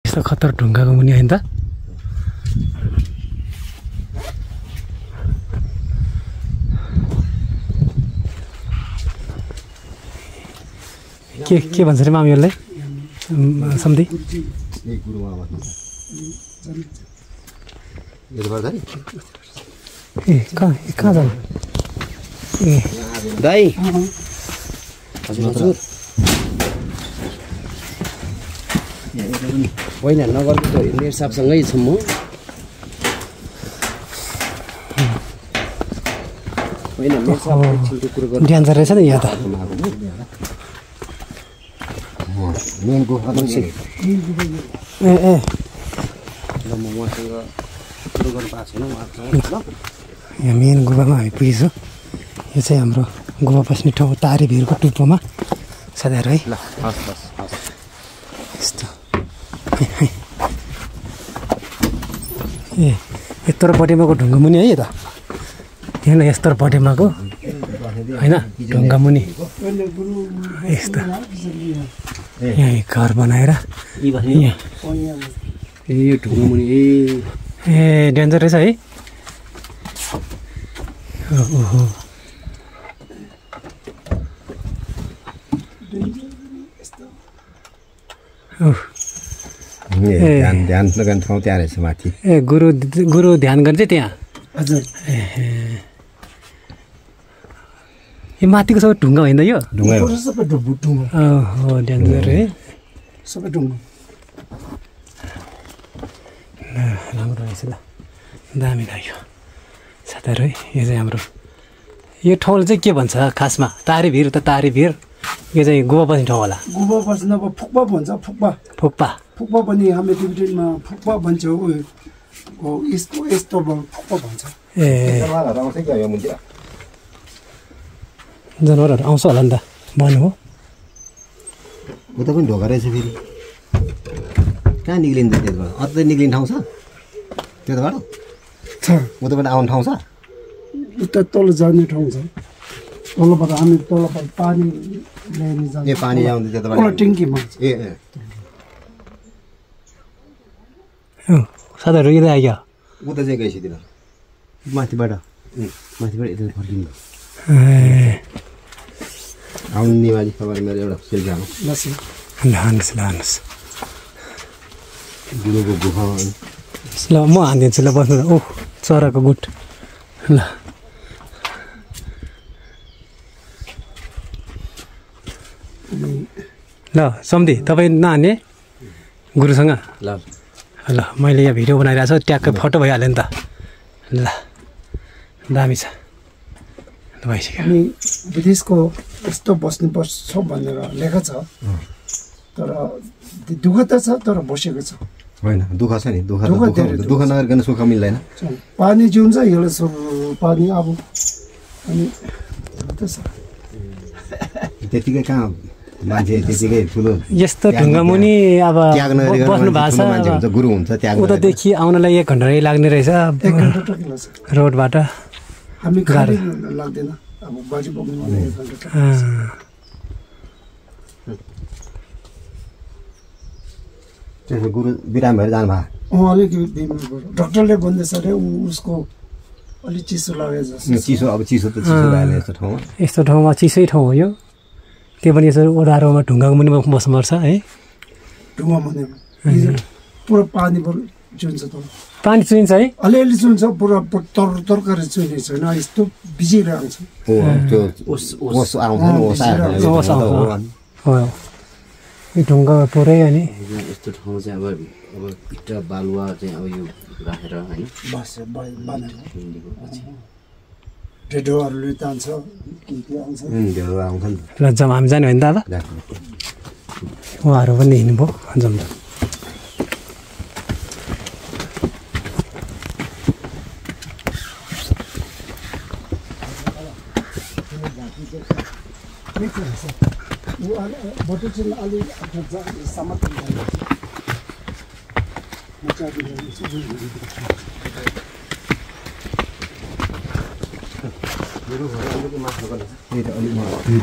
यस्तो खतर ढुङ्गाको मुनि होइन त के भन्छ रे मामीहरूलाई सम्धि ए कहाँ जानु ए दाइ हजुर होइन नगरको मेरो साहबसँगै छु म होइन मेरो साहबले कुरो गर्नु डेन्जर रहेछ नि यहाँ त मेनको ए ल म उहाँसँग कुरो गर्नु पाएको छैन उहाँसँग यहाँ मेन गुफामा हामी पुगेछौँ यो चाहिँ हाम्रो गुफा बस्ने ठाउँ तारे भिरको टुप्पोमा साथीहरू है ल हस् हस् हस् यस्तो ए यत्रोपट्टिमाको ढुङ्गा मुनि है त हेर्न यत्रोपट्टिमाको होइन ढुङ्गा मुनि यस्तो यहाँ घर बनाएर यहाँ ए यो ढुङ्गा मुनि ए डेन्जर रहेछ है ओहो ध्यान लगाउने ठाउँ त्यहाँ रहेछ माथि ए गुरु ध्यान गर्ने चाहिँ त्यहाँ हजुर यो माथिको सबै ढुङ्गा होइन यो ढुङ्गा हो सबै ढुङ्गा हो डेन्जर है सबै ढुङ्गा राम्रो रहेछ ल दामी लाग्यो साथीहरू है यो चाहिँ हाम्रो यो ठाउँले चाहिँ के भन्छ खासमा तारे भिर त तारे भिर यो चाहिँ गुफा बस्ने ठाउँ होला गुफा बस्न अब फुक्पा भन्छ फुक्पा फुक्पा पनि हामी टिबेटनमा फुक्पा भन्छ हो यस्तो फुक्पा भन्छ ए आउँछ क्या यो मुन्तिर जनावरहरू आउँछ होला नि त भन्नु हो उता पनि ढोका रहेछ फेरि कहाँ निक्लिन्छ त्यताबाट अझै निक्लिने ठाउँ छ त्यताबाट छ उताबाट आउने ठाउँ छ उता तल जाने ठाउँ छ तलबाट हामी तलबाट पानी ल्याउने जान्छ ए पानी आउँछ त्यताबाट तल ट्याङ्कीमा ए साथीहरू यता आइयो उता चाहिँ गइसक्यो माथिबाट यता फर्किनु आउनु निवाजी खबर मेरो एउटा सिलजामा लानुहोस् गुरुको गुफा ल म हानिदिन्छु ल बस्नु ओह चराको गुट ल सम्धि तपाईँ नहाने गुरुसँग ल मैले यहाँ भिडियो बनाइरहेको छु ट्याक्कै फोटो भइहाल्यो नि त ल दामी छ भइसक्यो अनि विदेशको यस्तो बस्नुपर्छ भनेर लेखा छ तर दुःख त छ तर बसेको छ होइन दुःख छ नि दुःख नगरिकन सुख मिल्दैन पानी जुन छ यसले पानी अब अनि त्यतिकै कहाँ मान्छे त्यतिकै ठुलो यस्तो ढुङ्गा मुनि अब बस्नु भएको मान्छे हुन्छ गुरु हुन्छ त्याग उतादेखि आउनलाई 1 घन्टा लाग्ने रहेछ 1 घन्टा टकिलो छ रोडबाट हामी गाडी लाग्दैन अब बाजी बोक्नु मलाई 1 घन्टा त्यसो गुरु बिराम भएर जानु भयो अलिक डक्टरले भन्दैछ अरे उसको अलिक चिसो लाग्यो जस्तो चिसो अब चिसो त चिसो भएन यस्तो ठाउँमा चिसै ठाउँ हो यो त्यो पनि यसरी ओह्रारोमा ढुङ्गाको मुनिमा बस्नुपर्छ है ढुङ्गा मुनिमा पुरा पानी चुन्छ त पानी चुइन्छ है अलिअलि चुन्छ पुरा तरकारी चुइने छैन यस्तो भिजिरहेको छ यो ढुङ्गा पुरै अनि यस्तो ठाउँ चाहिँ अब इटा बालुवा चाहिँ अब यो राखेर होइन ढेडोहरूले तान्छ ल जम्मा हामी जाने होइन त अब उहाँहरू पनि हिँड्नुभयो जम्मा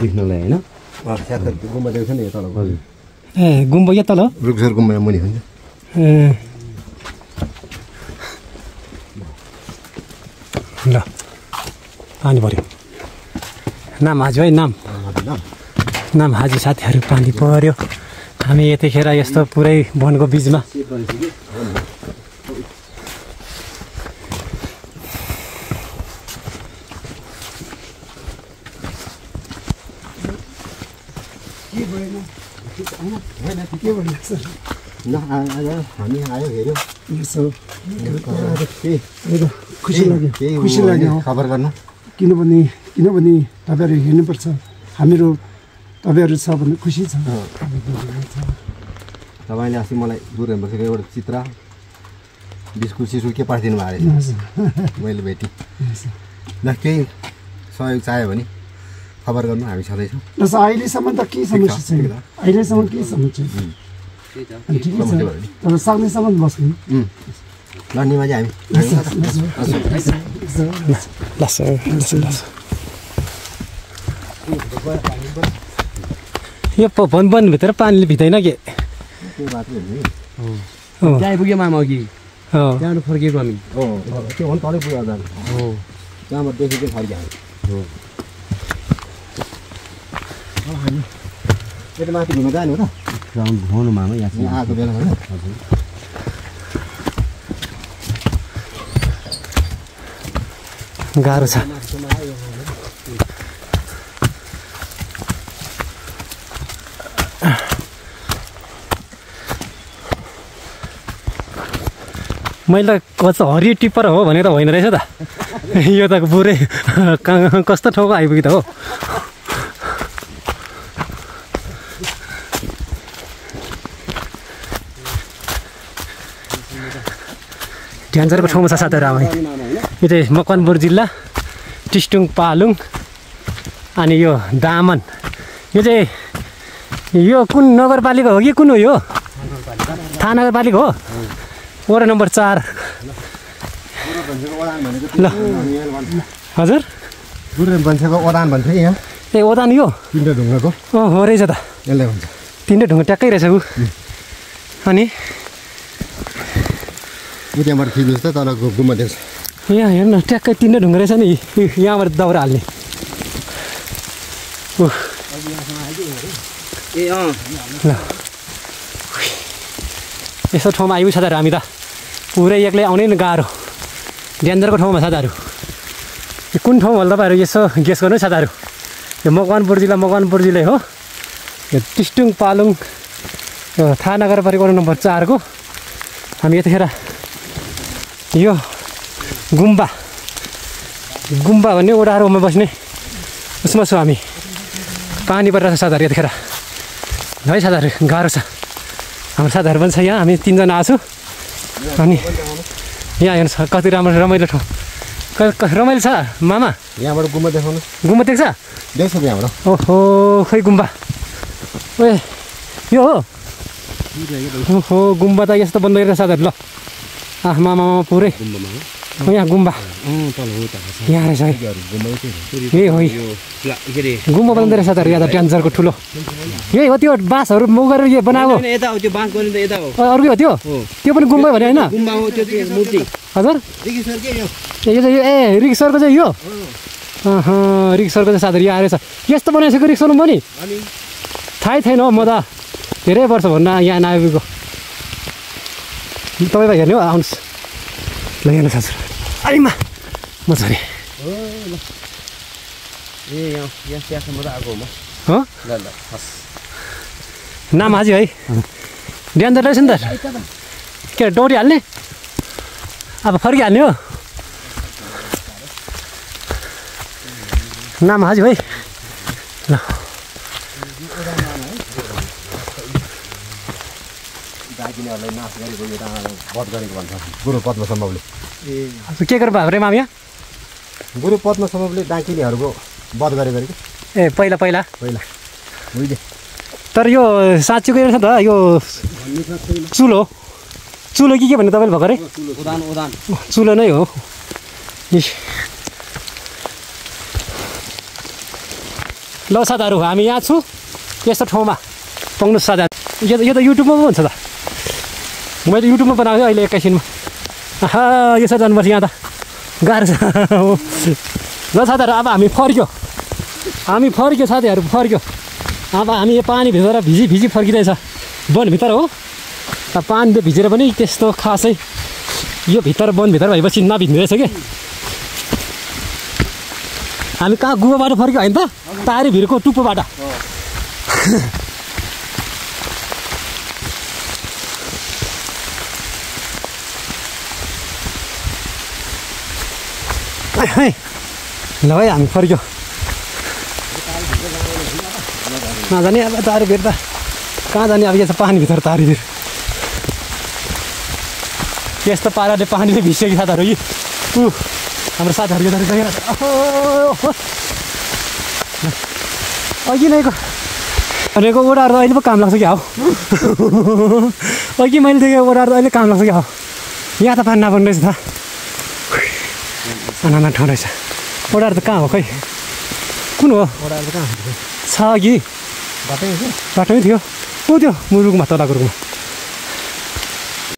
देख्नलाई होइन गुम्बा देख्छ नि तल ए गुम्बा या तल रुखसर गुम्बा मुनि हुन्छ ल पानी पर्यो नाम हाजु है नाम नाम हाजु साथीहरू पानी पर्यो हामी यतिखेर यस्तो पुरै वनको बिचमा हामी आयो हेऱ्यो खुसी लाग्यो खबर गर्नु किनभने तपाईँहरू हेर्नुपर्छ हामीहरू तपाईँहरू छ भने खुसी छ तपाईँले अस्ति मलाई दूर हेर्नुपर्छ एउटा चित्र बिस्कुट सिस्कुट के पाठिदिनु भएको रहेछ मैले भेटेँ ल केही सहयोग चाह्यो भने खबर गर्नु हामी छँदैछौँ र अहिलेसम्म त केही समस्या छैन अहिलेसम्म केही समस्या छैन ठिकै छ तर सक्नेसम्म बस्नु ल निमाजी हामी यो वनभित्र पानीले भित्दैन के त्यहाँ आइपुग्यो मामा अघि त्यहाँबाट फर्किएको हामी त्यो हो तलै पुग्यो त्यहाँबाट देखेको फर्क्यो हामी यता माथि घुम्न जाने हो त घुमाउनु मामा यहाँ आएको बेला होइन गाह्रो छ मैले त हरियो टिप्पर हो भने त होइन रहेछ त यो त पुरै कस्तो ठाउँको आइपुग्यो त हो ढ्यान्चरको ठाउँमा छ साथीहरू हामी यो चाहिँ मकवानपुर जिल्ला टिस्टुङ पालुङ अनि यो दामन यो चाहिँ यो कुन नगरपालिका हो कि कुन हो यो थाहा नगरपालिका हो वडा नम्बर 4 ल हजुर गुरुदेव बन्छेको ओदान भन्छ यहाँ ए ओदान यो तिनवटा ढुङ्गाको हो रहेछ त यसलाई भन्छ तिनवटा ढुङ्गा ट्याक्कै रहेछ ऊ अनि त्यहाँबाट खिच्नुहोस् त तर गुम्बा देख्छ यहाँ हेर्नु ट्याक्कै तिनवटा ढुङ्गा रहेछ नि यहाँबाट दाउरा हाल्ने ल यस्तो ठाउँमा आइपुग्छ साथीहरू हामी त पुरै एक्लै आउनै नि गाह्रो डेन्जरको ठाउँमा साथीहरू यो कुन ठाउँ होला तपाईँहरू यसो गेस गर्नु साथीहरू यो मकवानपुर जिल्ला हो यो टिस्टुङ पालुङ यो थाहा नगरपालिका वडा नम्बर 4 को हामी यतिखेर यो गुम्बा भन्ने ओडाहरूमा बस्ने उसमा छौँ हामी पानी परिरहेको छ साथीहरू यतिखेर है साथीहरू गाह्रो छ हाम्रो साथीहरू पनि छ यहाँ हामी 3 जना आएको छु अनि यहाँ हेर्नुहोस् कति रमाइलो ठाउँ रमाइलो छ मामा यहाँबाट गुम्बा देखाउनु गुम्बा देख्छ त्यहाँबाट ओहो खै गुम्बा ए यो हो ओहो गुम्बा त यस्तो बन्द गरिरहेको साथीहरू ल मामा पुरै यहाँ गुम्बा यहाँ रहेछ है यही हो गुम्बा बन्द रहेछ साथीहरू यहाँ त ट्यान्सरको ठुलो यही हो त्यो बाँसहरू मोगेर यो बनाएको अर्कै हो त्यो पनि गुम्बै भने होइन हजुर ए रिक्सरको चाहिँ यो रिक्सरको चाहिँ साथीहरू यहाँ आएछ यस्तो बनाइसक्यो रिक्सरनु पनि थाहै छैन हौ म त धेरै वर्ष भन्न यहाँ नआएको तपाईँ हेर्ने हो आउनुहोस् ल हेर्नु साथी अलिमा म छोरी हो नाम हाजी है ड्यान्जर रहेछ नि त के डोरी हाल्ने अब फर्किहाल्ने हो नाम हाजी है ल डाकिनेहरूलाई नाश गरेको यो वध गरेको भन्छ गुरु पद्मसम्भवले के गर्नु भयो रे मामिया गुरु पद्मसम्भवले डाकिनेहरूको वध गरेको अरे ए पहिला पहिला बुझ्यो तर यो साँच्चीको रहेछ त यो चुलो के भन्ने तपाईँले भएको अरे चुलो नै हो ल साथीहरू हामी यहाँ छु यस्तो ठाउँमा पाउनुहोस् साथीहरू यो त युट्युबमा पनि हुन्छ त मैले युट्युबमा बनाएको थिएँ अहिले एकैछिनमा आहा यसरी जानुपर्छ यहाँ त गाह्रो छ ल साथीहरू अब हामी फर्क्यो साथीहरू फर्क्यो अब हामी यो पानीभित्र भिजी फर्किँदैछ वनभित्र हो पानी त भिजेर पनि त्यस्तो खासै यो भित्र वनभित्र भएपछि नभिज्ने रहेछ कि हामी कहाँ गुम्बाबाट फर्क्यो होइन त तारी भिरको टुप्पोबाट ल है हामी फर्क्यो नजाने अब तारी भिर त कहाँ जाने अब यो छ पानीभित्र तारी भिर यस्तो पाराले पानीले भिसेको साथीहरू यी हाम्रो साथीहरू यो अघि नैको भनेको ओडाहरू त अहिले पो काम लाग्छ क्या हो अघि मैले देखेँ ओडाहरू त अहिले काम लाग्छ क्या हो यहाँ त पानी नपर्ने रहेछ त नाना ठाउँ रहेछ ओडाहरू त कहाँ हो खै कुन हो ओडाहरू त कहाँ छ अघि बाटोमै थियो ऊ त्यो मुरुङमा तल गुरुङमा